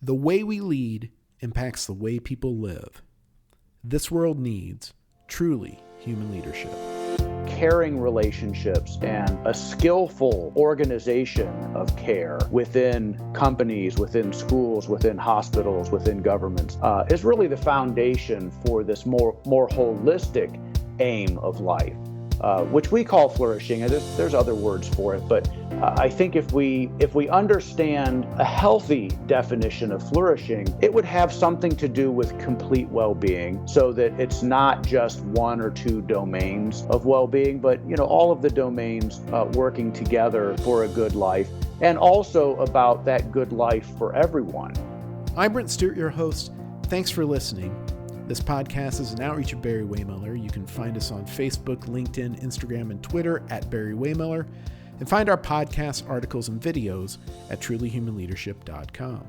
The way we lead impacts the way people live. This world needs truly human leadership. Caring relationships and a skillful organization of care within companies, within schools, within hospitals, within governments is really the foundation for this more holistic aim of life, which we call flourishing. And there's other words for it, but I think if we understand a healthy definition of flourishing, it would have something to do with complete well-being, so that it's not just one or two domains of well-being, but all of the domains working together for a good life, and also about that good life for everyone. I'm Brent Stewart, your host. Thanks for listening. This podcast is an outreach of Barry-Wehmiller. You can find us on Facebook, LinkedIn, Instagram, and Twitter at Barry-Wehmiller, and find our podcasts, articles, and videos at trulyhumanleadership.com.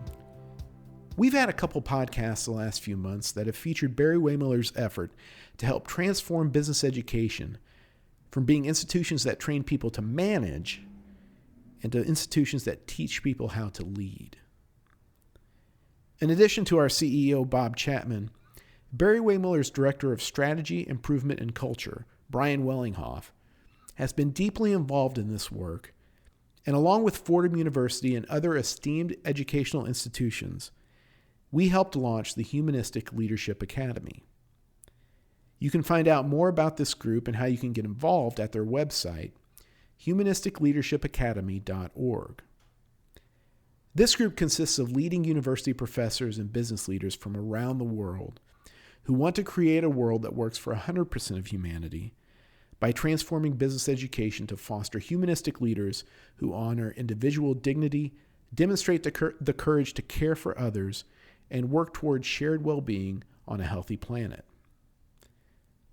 We've had a couple podcasts the last few months that have featured Barry-Wehmiller's effort to help transform business education from being institutions that train people to manage into institutions that teach people how to lead. In addition to our CEO, Bob Chapman, Barry-Wehmiller's Director of Strategy, Improvement, and Culture, Brian Wellinghoff, has been deeply involved in this work, and along with Fordham University and other esteemed educational institutions, we helped launch the Humanistic Leadership Academy. You can find out more about this group and how you can get involved at their website, humanisticleadershipacademy.org. This group consists of leading university professors and business leaders from around the world who want to create a world that works for 100% of humanity by transforming business education to foster humanistic leaders who honor individual dignity, demonstrate the courage to care for others, and work towards shared well-being on a healthy planet.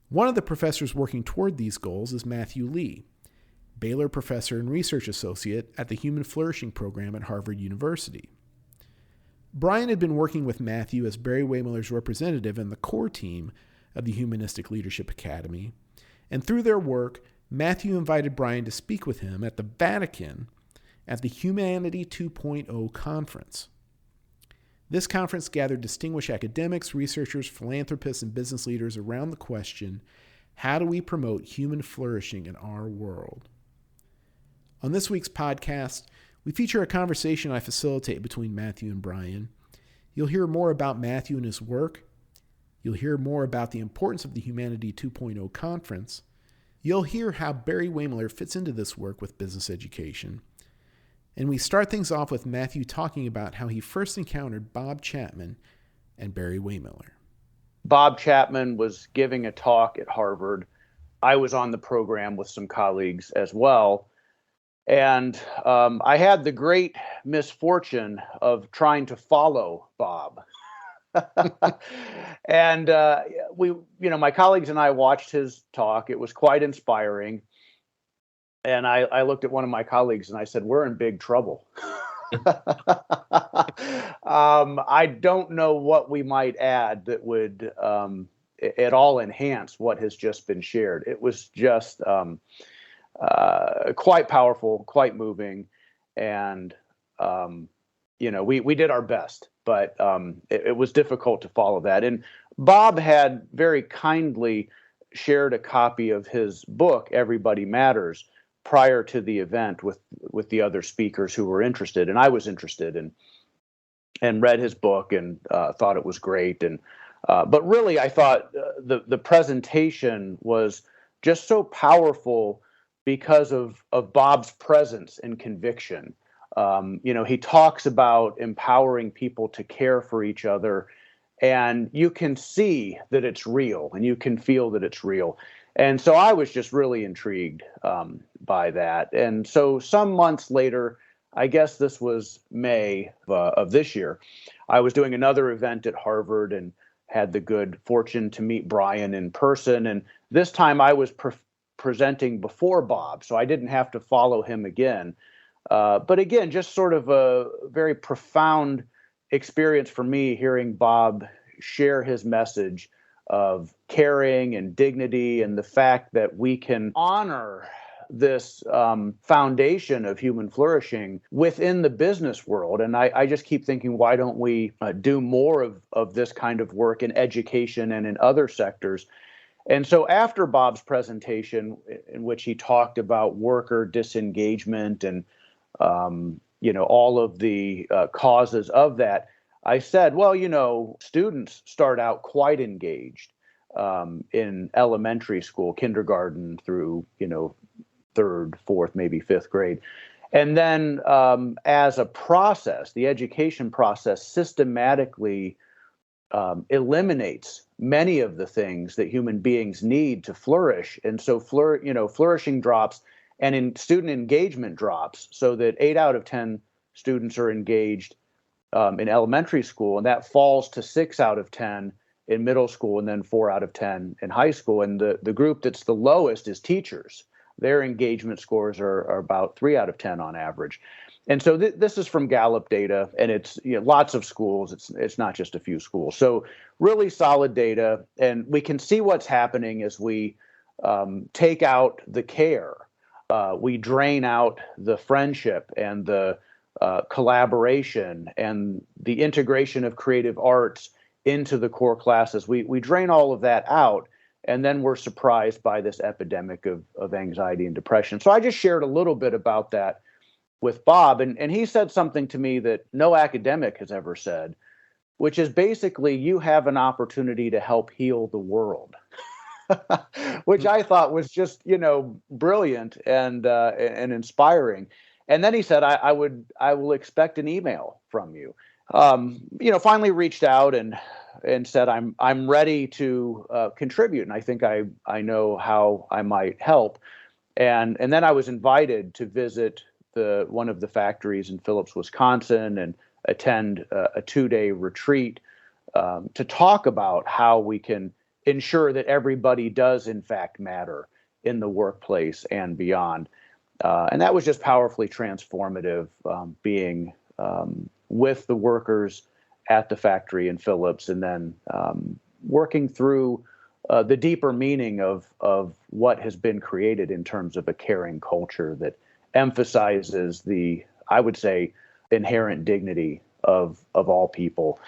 One of the professors working toward these goals is Matthew Lee, Baylor professor and research associate at the Human Flourishing Program at Harvard University. Brian had been working with Matthew as Barry-Wehmiller's representative in the core team of the Humanistic Leadership Academy, and through their work, Matthew invited Brian to speak with him at the Vatican at the Humanity 2.0 conference. This conference gathered distinguished academics, researchers, philanthropists, and business leaders around the question, how do we promote human flourishing in our world? On this week's podcast, we feature a conversation I facilitate between Matthew and Brian. You'll hear more about Matthew and his work. You'll hear more about the importance of the Humanity 2.0 conference. You'll hear how Barry-Wehmiller fits into this work with business education. And we start things off with Matthew talking about how he first encountered Bob Chapman and Barry-Wehmiller. Bob Chapman was giving a talk at Harvard. I was on the program with some colleagues as well. And I had the great misfortune of trying to follow Bob. And my colleagues and I watched his talk. It was quite inspiring. And I looked at one of my colleagues and I said, we're in big trouble. I don't know what we might add that would at all enhance what has just been shared. It was just quite powerful, quite moving. And, we did our best, but it was difficult to follow that. And Bob had very kindly shared a copy of his book, Everybody Matters, prior to the event with the other speakers who were interested. And I was interested and read his book and thought it was great. And but really, I thought the presentation was just so powerful because of Bob's presence and conviction. He talks about empowering people to care for each other, and you can see that it's real and you can feel that it's real. And so I was just really intrigued by that. And so some months later, I guess this was May of this year, I was doing another event at Harvard and had the good fortune to meet Brian in person. And this time I was presenting before Bob, so I didn't have to follow him again. But again, just sort of a very profound experience for me hearing Bob share his message of caring and dignity and the fact that we can honor this foundation of human flourishing within the business world. And I just keep thinking, why don't we do more of this kind of work in education and in other sectors? And so after Bob's presentation, in which he talked about worker disengagement and all of the causes of that, I said, well, students start out quite engaged in elementary school, kindergarten through, third, fourth, maybe fifth grade. And then as a process, the education process systematically eliminates many of the things that human beings need to flourish. And so, flourishing drops and in student engagement drops, so that 8 out of 10 students are engaged in elementary school, and that falls to 6 out of 10 in middle school, and then 4 out of 10 in high school. And the group that's the lowest is teachers. Their engagement scores are about 3 out of 10 on average. And so this is from Gallup data, and it's lots of schools. It's not just a few schools. So really solid data, and we can see what's happening as we take out the care. We drain out the friendship and the collaboration and the integration of creative arts into the core classes. We drain all of that out, and then we're surprised by this epidemic of anxiety and depression. So I just shared a little bit about that with Bob, and he said something to me that no academic has ever said, which is basically, you have an opportunity to help heal the world, which I thought was just, brilliant and inspiring. And then he said, I will expect an email from you. Finally reached out and said, I'm ready to contribute, and I think I know how I might help. And then I was invited to visit one of the factories in Phillips, Wisconsin, and attend a 2-day retreat to talk about how we can ensure that everybody does in fact matter in the workplace and beyond. And that was just powerfully transformative, being with the workers at the factory in Phillips, and then working through the deeper meaning of what has been created in terms of a caring culture that emphasizes the, I would say, inherent dignity of all people.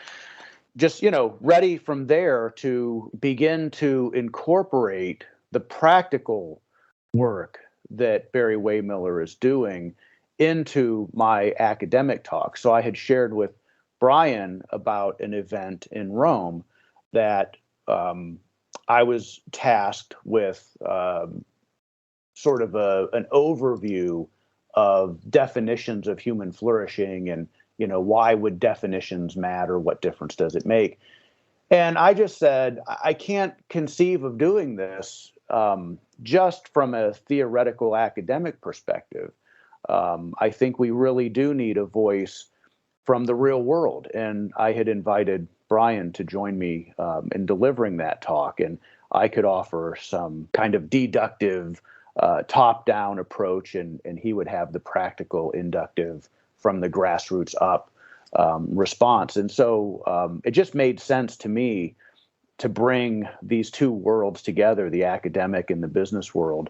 Just, ready from there to begin to incorporate the practical work that Barry-Wehmiller is doing into my academic talk. So I had shared with Brian about an event in Rome that I was tasked with sort of an overview of definitions of human flourishing, and why would definitions matter? What difference does it make? And I just said, I can't conceive of doing this just from a theoretical academic perspective. I think we really do need a voice from the real world. And I had invited Brian to join me in delivering that talk, and I could offer some kind of deductive top-down approach, and he would have the practical, inductive, from the grassroots up response. And so it just made sense to me to bring these two worlds together, the academic and the business world,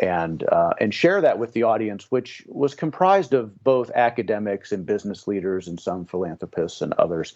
and share that with the audience, which was comprised of both academics and business leaders and some philanthropists and others.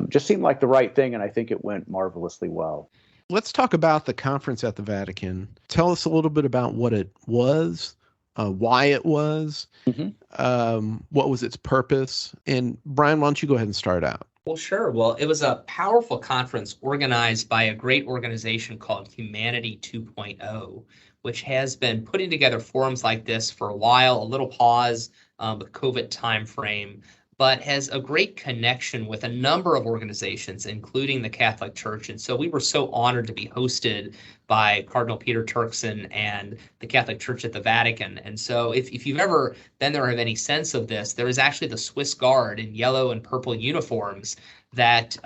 Just seemed like the right thing, and I think it went marvelously well. Let's talk about the conference at the Vatican. Tell us a little bit about what it was, why it was, what was its purpose. And Brian, why don't you go ahead and start out? Well, sure. Well, it was a powerful conference organized by a great organization called Humanity 2.0, which has been putting together forums like this for a while, a little pause with COVID timeframe, but has a great connection with a number of organizations, including the Catholic Church. And so we were so honored to be hosted by Cardinal Peter Turkson and the Catholic Church at the Vatican. And so if you've ever been there or have any sense of this, there is actually the Swiss Guard in yellow and purple uniforms that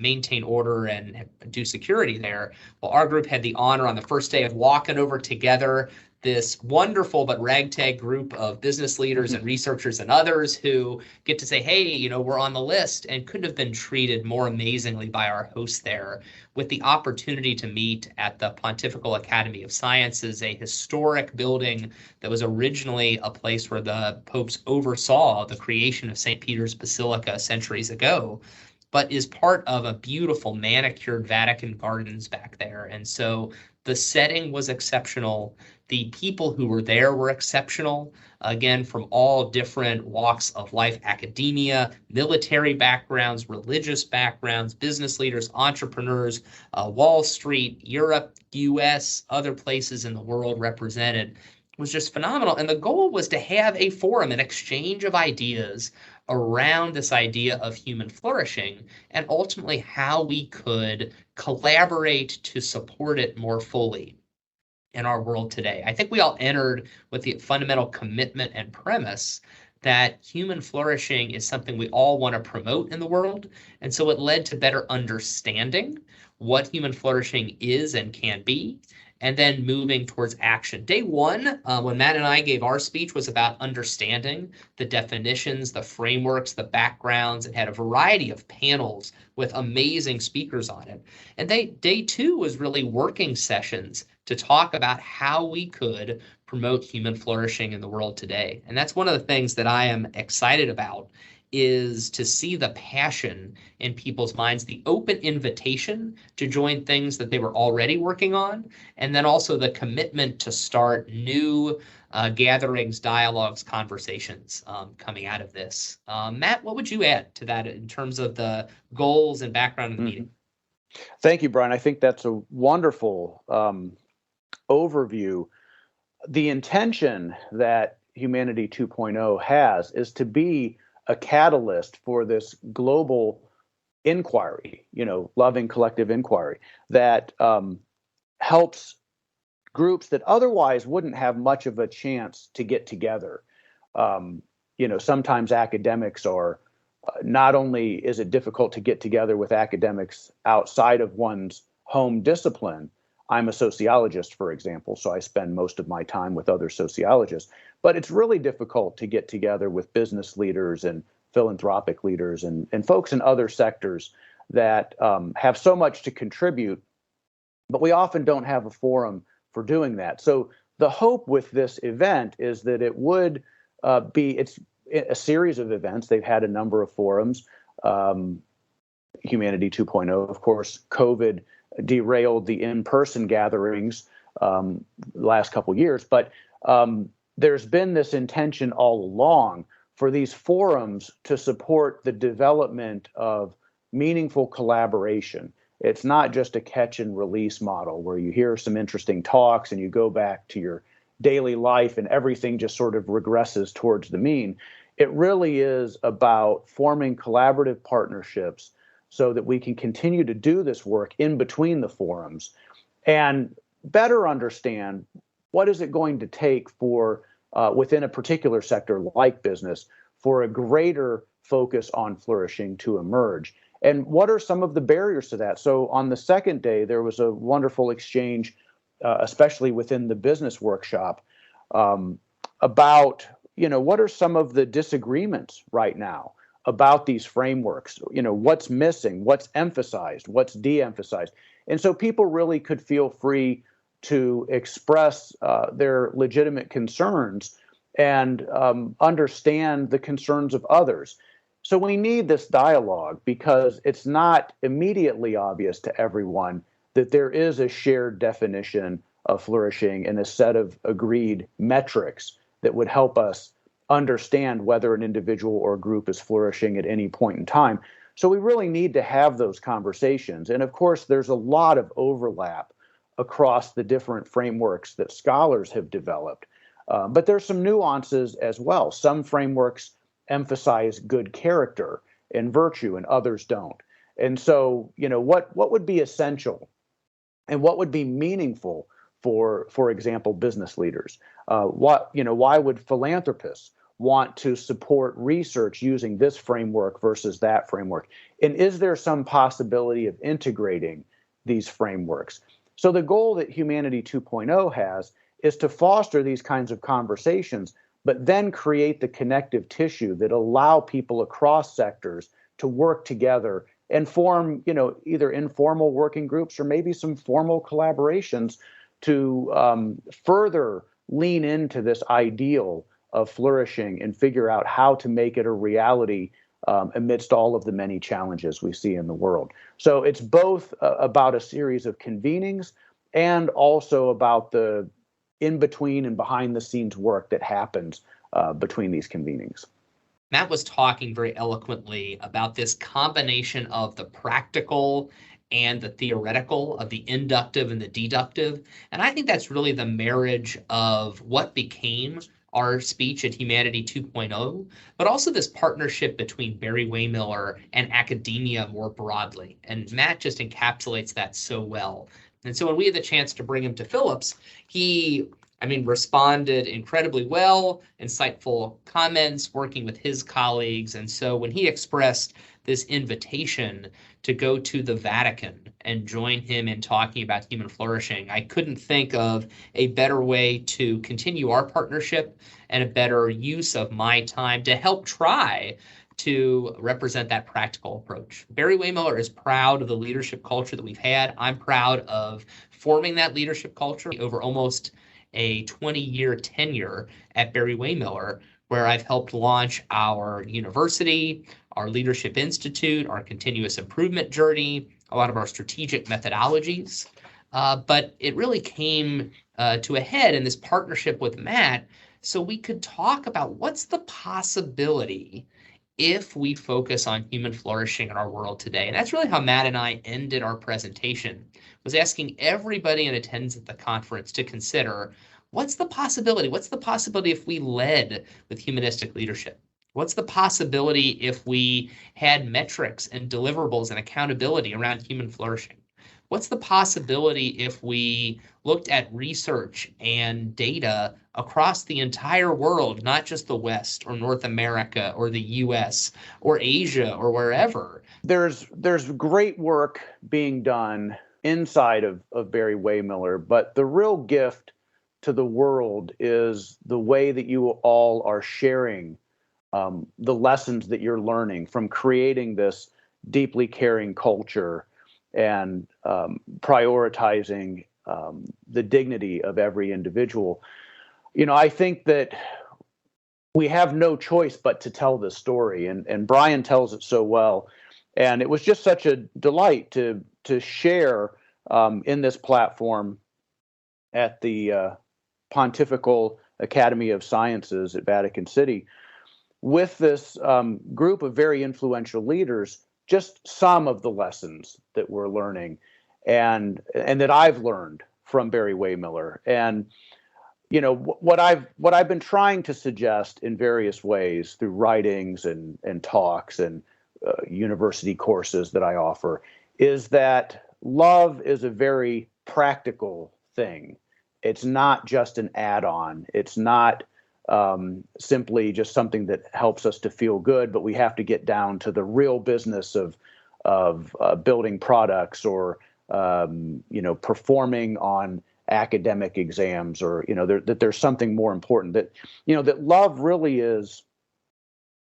maintain order and do security there. Well, our group had the honor on the first day of walking over together this wonderful but ragtag group of business leaders and researchers and others who get to say, hey, we're on the list, and couldn't have been treated more amazingly by our host there, with the opportunity to meet at the Pontifical Academy of Sciences, a historic building that was originally a place where the popes oversaw the creation of St. Peter's Basilica centuries ago, but is part of a beautiful manicured Vatican gardens back there. And so the setting was exceptional. The people who were there were exceptional, again, from all different walks of life, academia, military backgrounds, religious backgrounds, business leaders, entrepreneurs, Wall Street, Europe, US, other places in the world represented. It was just phenomenal. And the goal was to have a forum, an exchange of ideas around this idea of human flourishing, and ultimately how we could collaborate to support it more fully in our world today. I think we all entered with the fundamental commitment and premise that human flourishing is something we all want to promote in the world. And so it led to better understanding what human flourishing is and can be, and then moving towards action. Day one, when Matt and I gave our speech, was about understanding the definitions, the frameworks, the backgrounds. It had a variety of panels with amazing speakers on it. And day two was really working sessions to talk about how we could promote human flourishing in the world today. And that's one of the things that I am excited about, is to see the passion in people's minds, the open invitation to join things that they were already working on, and then also the commitment to start new gatherings, dialogues, conversations coming out of this. Matt, what would you add to that in terms of the goals and background of the meeting? Thank you, Brian. I think that's a wonderful overview. The intention that Humanity 2.0 has is to be a catalyst for this global inquiry, loving collective inquiry that helps groups that otherwise wouldn't have much of a chance to get together. Sometimes academics are, not only is it difficult to get together with academics outside of one's home discipline. I'm a sociologist, for example, so I spend most of my time with other sociologists. But it's really difficult to get together with business leaders and philanthropic leaders and folks in other sectors that have so much to contribute, but we often don't have a forum for doing that. So the hope with this event is that it would it's a series of events. They've had a number of forums. Humanity 2.0, of course, COVID derailed the in-person gatherings last couple years, but there's been this intention all along for these forums to support the development of meaningful collaboration. It's not just a catch and release model where you hear some interesting talks and you go back to your daily life and everything just sort of regresses towards the mean. It really is about forming collaborative partnerships so that we can continue to do this work in between the forums and better understand what is it going to take for within a particular sector like business for a greater focus on flourishing to emerge. And what are some of the barriers to that? So on the second day, there was a wonderful exchange, especially within the business workshop, about, what are some of the disagreements right now about these frameworks? What's missing, what's emphasized, what's de-emphasized. And so people really could feel free to express their legitimate concerns and understand the concerns of others. So we need this dialogue because it's not immediately obvious to everyone that there is a shared definition of flourishing and a set of agreed metrics that would help us understand whether an individual or group is flourishing at any point in time. So we really need to have those conversations. And of course, there's a lot of overlap across the different frameworks that scholars have developed. But there's some nuances as well. Some frameworks emphasize good character and virtue and others don't. And so, what would be essential and what would be meaningful for example, business leaders? Why would philanthropists want to support research using this framework versus that framework? And is there some possibility of integrating these frameworks? So the goal that Humanity 2.0 has is to foster these kinds of conversations, but then create the connective tissue that allow people across sectors to work together and form, either informal working groups or maybe some formal collaborations to further lean into this ideal of flourishing and figure out how to make it a reality amidst all of the many challenges we see in the world. So it's both about a series of convenings and also about the in-between and behind-the-scenes work that happens between these convenings. Matt was talking very eloquently about this combination of the practical and the theoretical, of the inductive and the deductive. And I think that's really the marriage of what became our speech at Humanity 2.0, but also this partnership between Barry-Wehmiller and academia more broadly. And Matt just encapsulates that so well. And so when we had the chance to bring him to Phillips, he responded incredibly well, insightful comments, working with his colleagues. And so when he expressed this invitation to go to the Vatican and join him in talking about human flourishing, I couldn't think of a better way to continue our partnership and a better use of my time to help try to represent that practical approach. Barry-Wehmiller is proud of the leadership culture that we've had. I'm proud of forming that leadership culture over almost a 20-year tenure at Barry-Wehmiller, where I've helped launch our university, our leadership institute, our continuous improvement journey, a lot of our strategic methodologies. But it really came to a head in this partnership with Matt, so we could talk about what's the possibility if we focus on human flourishing in our world today. And that's really how Matt and I ended our presentation, was asking everybody in attendance at the conference to consider, what's the possibility? What's the possibility if we led with humanistic leadership? What's the possibility if we had metrics and deliverables and accountability around human flourishing? What's the possibility if we looked at research and data across the entire world, not just the West or North America or the US or Asia or wherever? There's great work being done inside of Barry-Wehmiller, but the real gift to the world is the way that you all are sharing the lessons that you're learning from creating this deeply caring culture and prioritizing the dignity of every individual. I think that we have no choice but to tell this story, and Brian tells it so well. And it was just such a delight to share in this platform at the Pontifical Academy of Sciences at Vatican City with this group of very influential leaders, just some of the lessons that we're learning and that I've learned from Barry-Wehmiller. And what I've been trying to suggest in various ways through writings and talks and university courses that I offer is that love is a very practical thing. It's not just an add-on. It's not simply just something that helps us to feel good, but we have to get down to the real business of building products or performing on academic exams, or that there's something more important. That love really is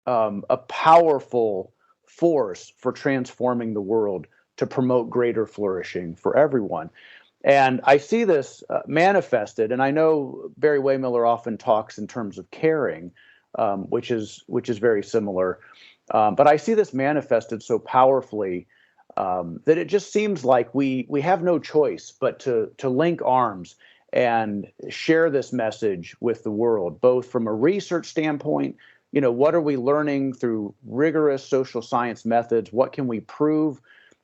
a powerful force for transforming the world to promote greater flourishing for everyone. And I see this manifested, and I know Barry-Wehmiller often talks in terms of caring, which is very similar. But I see this manifested so powerfully that it just seems like we have no choice but to link arms and share this message with the world, both from a research standpoint. What are we learning through rigorous social science methods? What can we prove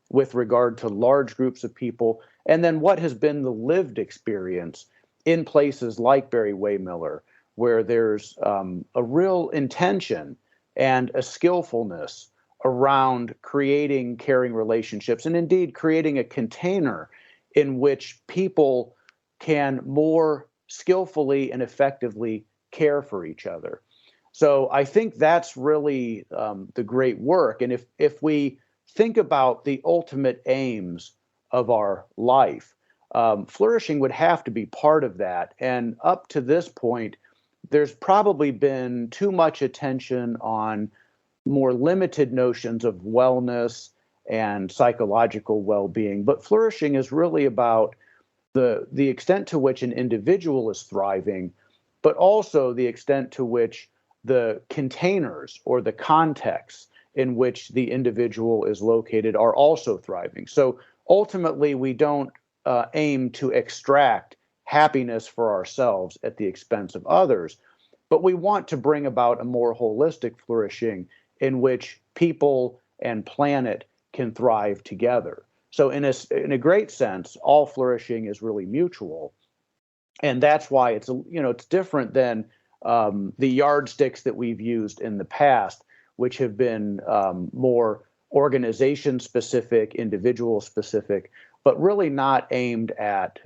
with regard to large groups of people? And then what has been the lived experience in places like Barry-Wehmiller, where there's a real intention and a skillfulness around creating caring relationships, and indeed creating a container in which people can more skillfully and effectively care for each other. So I think that's really the great work. And if we think about the ultimate aims of our life, flourishing would have to be part of that. And up to this point, there's probably been too much attention on more limited notions of wellness and psychological well-being. But flourishing is really about the extent to which an individual is thriving, but also the extent to which the containers or the contexts in which the individual is located are also thriving. So ultimately, we don't aim to extract happiness for ourselves at the expense of others, but we want to bring about a more holistic flourishing in which people and planet can thrive together. So in a great sense, all flourishing is really mutual. And that's why it's different than the yardsticks that we've used in the past, which have been more organization specific, individual specific, but really not aimed at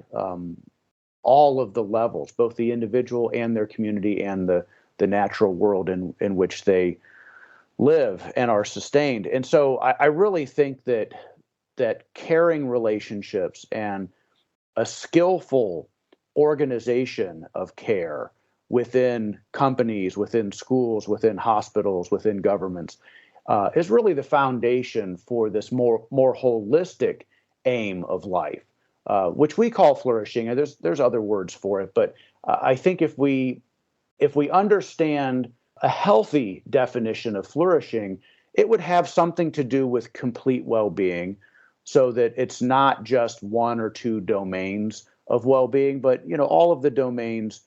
all of the levels, both the individual and their community and the natural world in which they live and are sustained. And so I really think that caring relationships and a skillful organization of care within companies, within schools, within hospitals, within governments is really the foundation for this more holistic aim of life, which we call flourishing. And there's other words for it, but I think if we understand a healthy definition of flourishing, it would have something to do with complete well-being, so that it's not just one or two domains of well-being, but all of the domains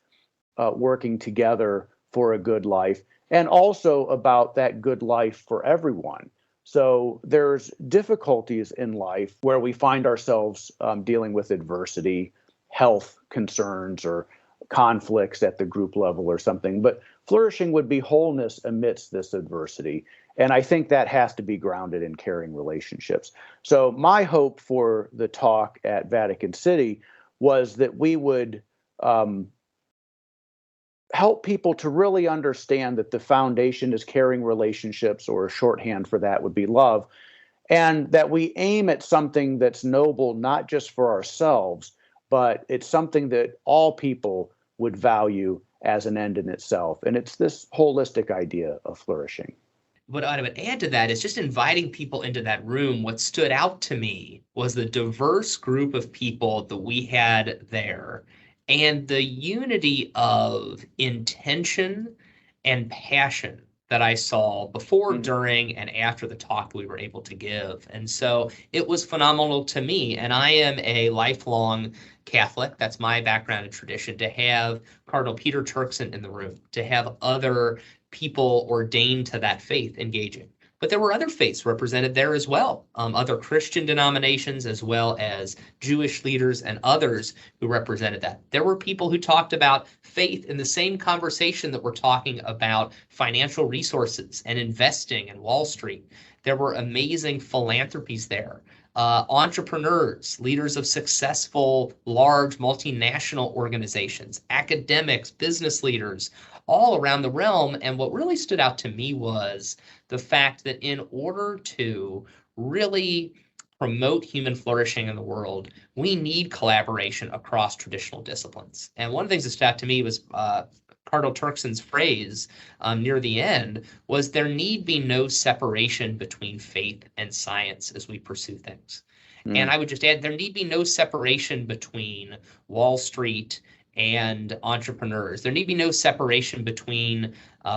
working together for a good life, and also about that good life for everyone. So there's difficulties in life where we find ourselves dealing with adversity, health concerns, or conflicts at the group level or something. But flourishing would be wholeness amidst this adversity. And I think that has to be grounded in caring relationships. So my hope for the talk at Vatican City was that we would help people to really understand that the foundation is caring relationships, or a shorthand for that would be love, and that we aim at something that's noble, not just for ourselves, but it's something that all people would value as an end in itself. And it's this holistic idea of flourishing. What I would add to that is just inviting people into that room. What stood out to me was the diverse group of people that we had there, and the unity of intention and passion that I saw before, during, and after the talk we were able to give. And so it was phenomenal to me. And I am a lifelong Catholic. That's my background and tradition. To have Cardinal Peter Turkson in the room, to have other people ordained to that faith engaging. But there were other faiths represented there as well, other Christian denominations, as well as Jewish leaders and others who represented that. There were people who talked about faith in the same conversation that we're talking about financial resources and investing and Wall Street. There were amazing philanthropies there. Entrepreneurs, leaders of successful, large multinational organizations, academics, business leaders, all around the realm. And what really stood out to me was the fact that in order to really promote human flourishing in the world, we need collaboration across traditional disciplines. And one of the things that stood out to me was Cardinal Turkson's phrase near the end was, there need be no separation between faith and science as we pursue things. And I would just add, there need be no separation between Wall Street and entrepreneurs. There need be no separation between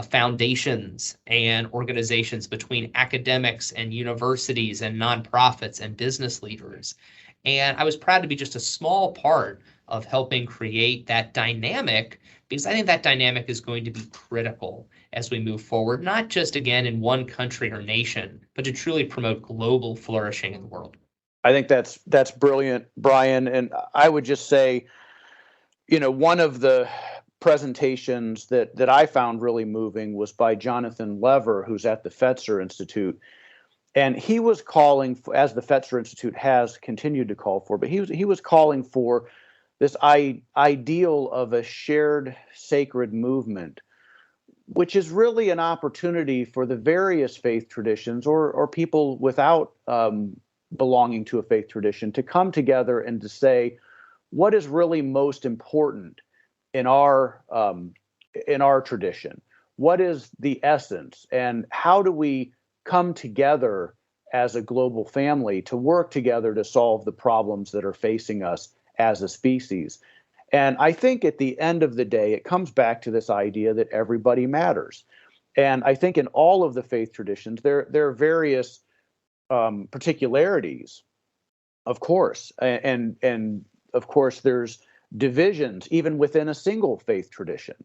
foundations and organizations, between academics and universities and nonprofits and business leaders. And I was proud to be just a small part of helping create that dynamic, because I think that dynamic is going to be critical as we move forward, not just, again, in one country or nation, but to truly promote global flourishing in the world. I think that's brilliant, Brian. And I would just say, one of the presentations that I found really moving was by Jonathan Lever, who's at the Fetzer Institute. And he was calling, as the Fetzer Institute has continued to call for, but he was calling for this ideal of a shared sacred movement, which is really an opportunity for the various faith traditions or people without belonging to a faith tradition to come together and to say, what is really most important in our tradition? What is the essence, and how do we come together as a global family to work together to solve the problems that are facing us as a species? And I think at the end of the day, it comes back to this idea that everybody matters. And I think in all of the faith traditions, there are various particularities, of course, and of course there's divisions even within a single faith tradition.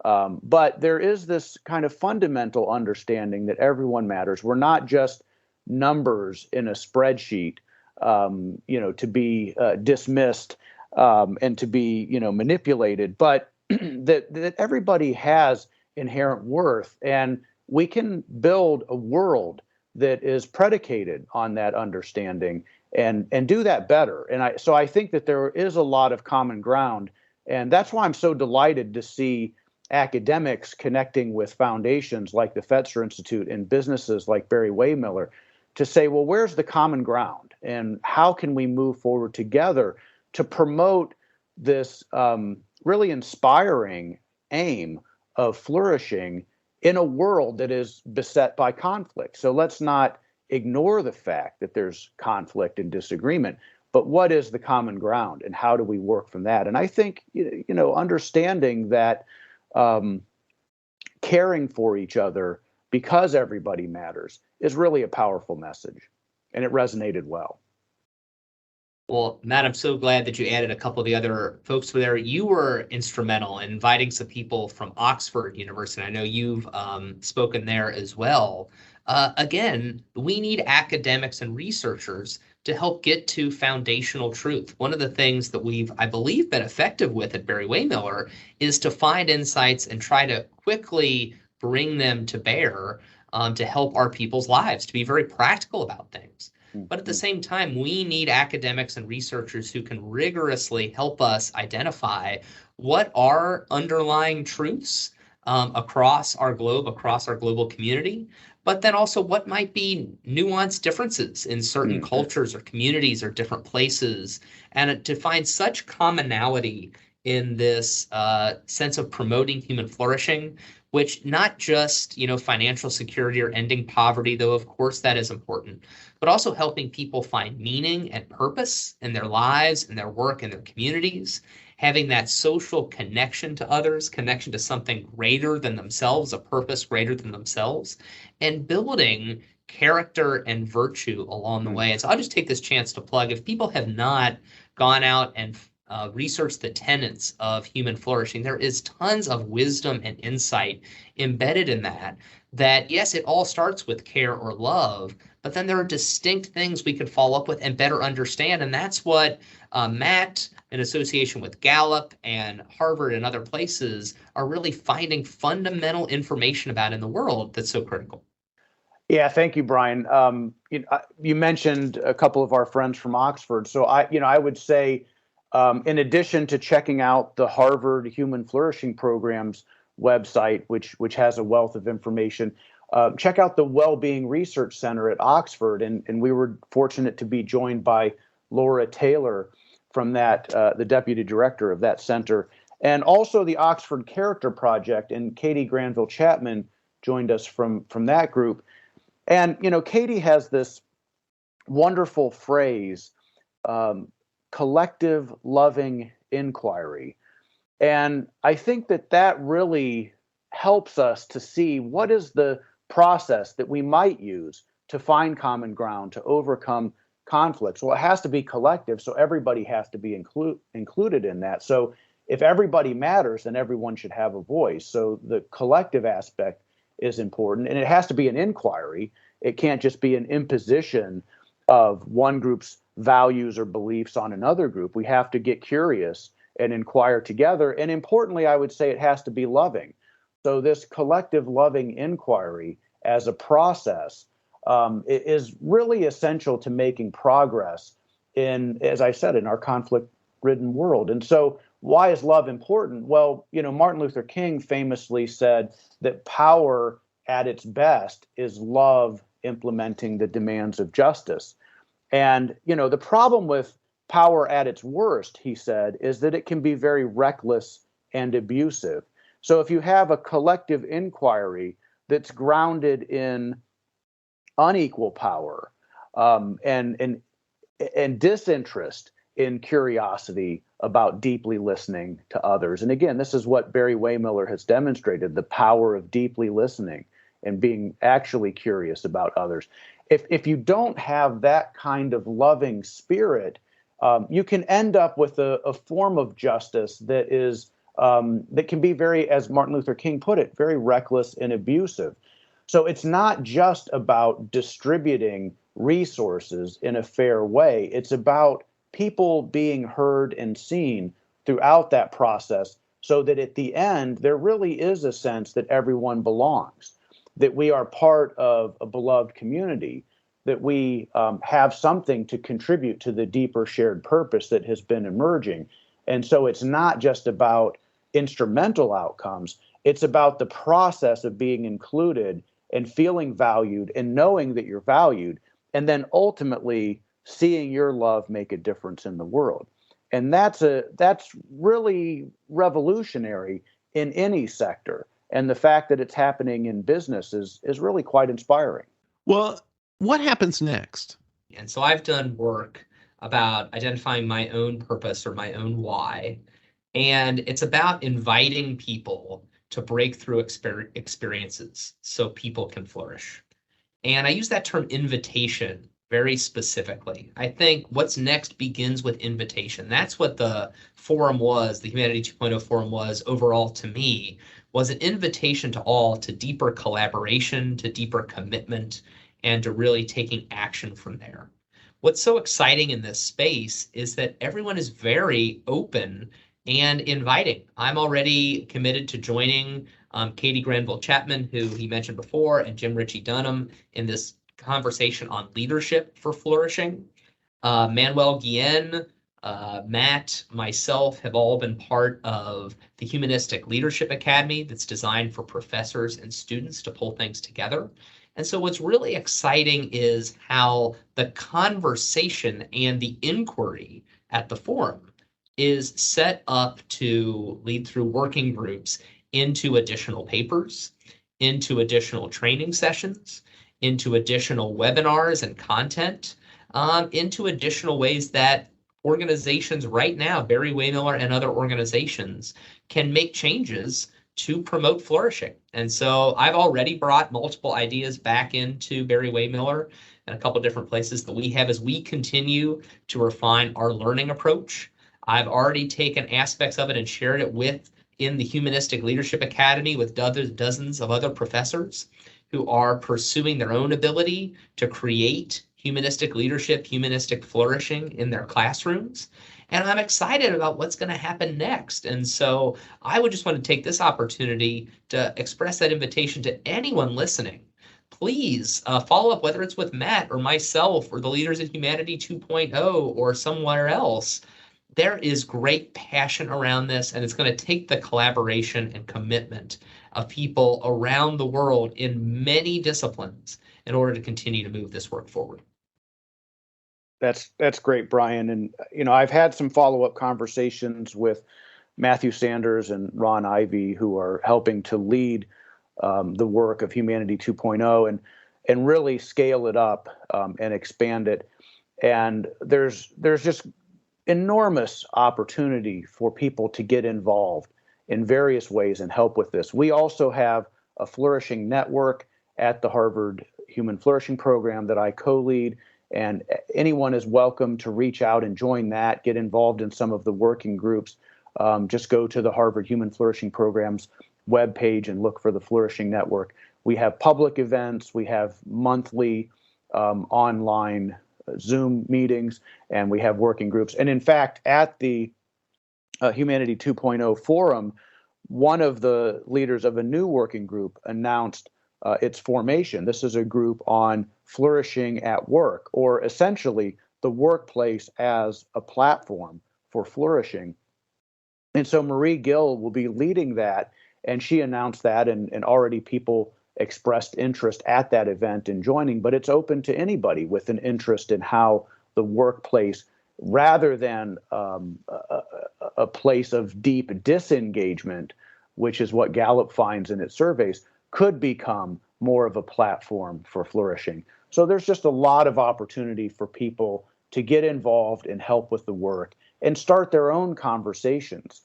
But there is this kind of fundamental understanding that everyone matters. We're not just numbers in a spreadsheet, to be dismissed and to be, manipulated, but that everybody has inherent worth, and we can build a world that is predicated on that understanding and do that better. And I think that there is a lot of common ground, and that's why I'm so delighted to see academics connecting with foundations like the Fetzer Institute and businesses like Barry-Wehmiller to say, well, where's the common ground, and how can we move forward together to promote this really inspiring aim of flourishing in a world that is beset by conflict. So let's not ignore the fact that there's conflict and disagreement, but what is the common ground, and how do we work from that? And I think, understanding that caring for each other because everybody matters is really a powerful message, and it resonated well. Well, Matt, I'm so glad that you added a couple of the other folks there. You were instrumental in inviting some people from Oxford University. I know you've spoken there as well. Again, we need academics and researchers to help get to foundational truth. One of the things that we've, I believe, been effective with at Barry-Wehmiller is to find insights and try to quickly bring them to bear to help our people's lives, to be very practical about things. But at the same time, we need academics and researchers who can rigorously help us identify what are underlying truths across our globe, across our global community, but then also what might be nuanced differences in certain cultures or communities or different places, and to find such commonality in this sense of promoting human flourishing, which not just, financial security or ending poverty, though of course that is important, but also helping people find meaning and purpose in their lives and their work and their communities, having that social connection to others, connection to something greater than themselves, a purpose greater than themselves, and building character and virtue along the way. And so I'll just take this chance to plug, if people have not gone out and research the tenets of human flourishing, there is tons of wisdom and insight embedded in that yes, it all starts with care or love, but then there are distinct things we could follow up with and better understand. And that's what Matt, in association with Gallup and Harvard and other places, are really finding fundamental information about in the world that's so critical. Yeah, thank you, Brian. You mentioned a couple of our friends from Oxford. So I would say, in addition to checking out the Harvard Human Flourishing Program's website, which has a wealth of information, check out the Wellbeing Research Center at Oxford. And we were fortunate to be joined by Laura Taylor from that, the deputy director of that center, and also the Oxford Character Project. And Katie Granville Chapman joined us from that group. And, Katie has this wonderful phrase, collective loving inquiry. And I think that really helps us to see what is the process that we might use to find common ground, to overcome conflicts. Well, it has to be collective, so everybody has to be included in that. So if everybody matters, then everyone should have a voice. So the collective aspect is important, and it has to be an inquiry. It can't just be an imposition of one group's values or beliefs on another group. We have to get curious and inquire together. And importantly, I would say it has to be loving. So this collective loving inquiry as a process is really essential to making progress in, as I said, in our conflict-ridden world. And so why is love important? Well, Martin Luther King famously said that power at its best is love implementing the demands of justice. And, the problem with power at its worst, he said, is that it can be very reckless and abusive. So if you have a collective inquiry that's grounded in unequal power and disinterest in curiosity about deeply listening to others. And again, this is what Barry-Wehmiller has demonstrated, the power of deeply listening and being actually curious about others. If you don't have that kind of loving spirit, you can end up with a form of justice that is that can be very, as Martin Luther King put it, very reckless and abusive. So it's not just about distributing resources in a fair way. It's about people being heard and seen throughout that process, so that at the end, there really is a sense that everyone belongs, that we are part of a beloved community, that we have something to contribute to the deeper shared purpose that has been emerging. And so it's not just about instrumental outcomes, it's about the process of being included and feeling valued and knowing that you're valued, and then ultimately seeing your love make a difference in the world. And that's really revolutionary in any sector. And the fact that it's happening in business is really quite inspiring. Well, what happens next? And so I've done work about identifying my own purpose or my own why. And it's about inviting people to break through experiences so people can flourish. And I use that term invitation very specifically. I think what's next begins with invitation. That's what the forum was, the Humanity 2.0 forum was overall to me, was an invitation to all to deeper collaboration, to deeper commitment, and to really taking action from there. What's so exciting in this space is that everyone is very open and inviting. I'm already committed to joining Katie Granville Chapman, who he mentioned before, and Jim Ritchie Dunham in this conversation on leadership for flourishing. Manuel Guillen, Matt, myself have all been part of the Humanistic Leadership Academy that's designed for professors and students to pull things together. And so what's really exciting is how the conversation and the inquiry at the forum is set up to lead through working groups into additional papers, into additional training sessions, into additional webinars and content, into additional ways that organizations right now, Barry-Wehmiller and other organizations, can make changes to promote flourishing. And so I've already brought multiple ideas back into Barry-Wehmiller and a couple of different places that we have as we continue to refine our learning approach. I've already taken aspects of it and shared it in the Humanistic Leadership Academy with dozens of other professors who are pursuing their own ability to create humanistic leadership, humanistic flourishing in their classrooms. And I'm excited about what's going to happen next. And so I would just want to take this opportunity to express that invitation to anyone listening. Please follow up, whether it's with Matt or myself or the leaders of Humanity 2.0 or somewhere else. There is great passion around this, and it's going to take the collaboration and commitment of people around the world in many disciplines in order to continue to move this work forward. That's great, Brian. And I've had some follow-up conversations with Matthew Sanders and Ron Ivey, who are helping to lead the work of Humanity 2.0 and really scale it up and expand it. And there's just enormous opportunity for people to get involved in various ways and help with this. We also have a flourishing network at the Harvard Human Flourishing Program that I co-lead, and anyone is welcome to reach out and join that, get involved in some of the working groups. Just go to the Harvard Human Flourishing Program's webpage and look for the Flourishing Network. We have public events, we have monthly online Zoom meetings, and we have working groups. And in fact, at the Humanity 2.0 forum, one of the leaders of a new working group announced its formation. This is a group on flourishing at work, or essentially the workplace as a platform for flourishing. And so Marie Gill will be leading that, and she announced that, and already people expressed interest at that event in joining, but it's open to anybody with an interest in how the workplace rather than a place of deep disengagement, which is what Gallup finds in its surveys, could become more of a platform for flourishing. So there's just a lot of opportunity for people to get involved and help with the work and start their own conversations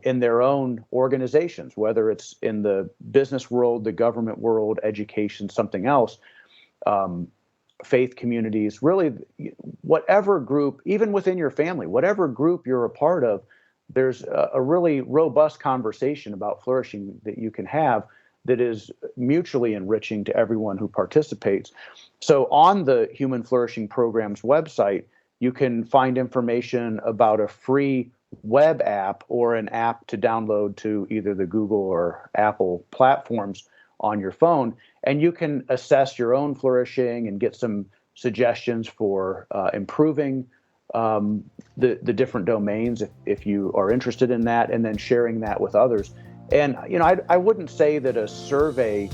in their own organizations, whether it's in the business world, the government world, education, something else, faith communities, really whatever group, even within your family, whatever group you're a part of, there's a really robust conversation about flourishing that you can have that is mutually enriching to everyone who participates. So on the Human Flourishing Program's website, you can find information about a free web app or an app to download to either the Google or Apple platforms on your phone. And you can assess your own flourishing and get some suggestions for improving the different domains if you are interested in that, and then sharing that with others. And, you know, I wouldn't say that a survey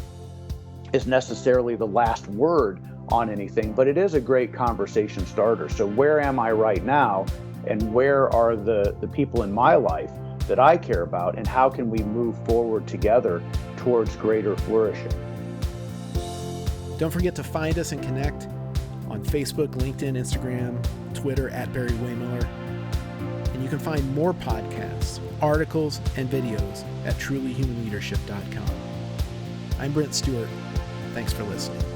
is necessarily the last word on anything, but it is a great conversation starter. So where am I right now? And where are the people in my life that I care about? And how can we move forward together towards greater flourishing? Don't forget to find us and connect on Facebook, LinkedIn, Instagram, Twitter at Barry-Wehmiller. And you can find more podcasts, articles, and videos at trulyhumanleadership.com. I'm Brent Stewart. Thanks for listening.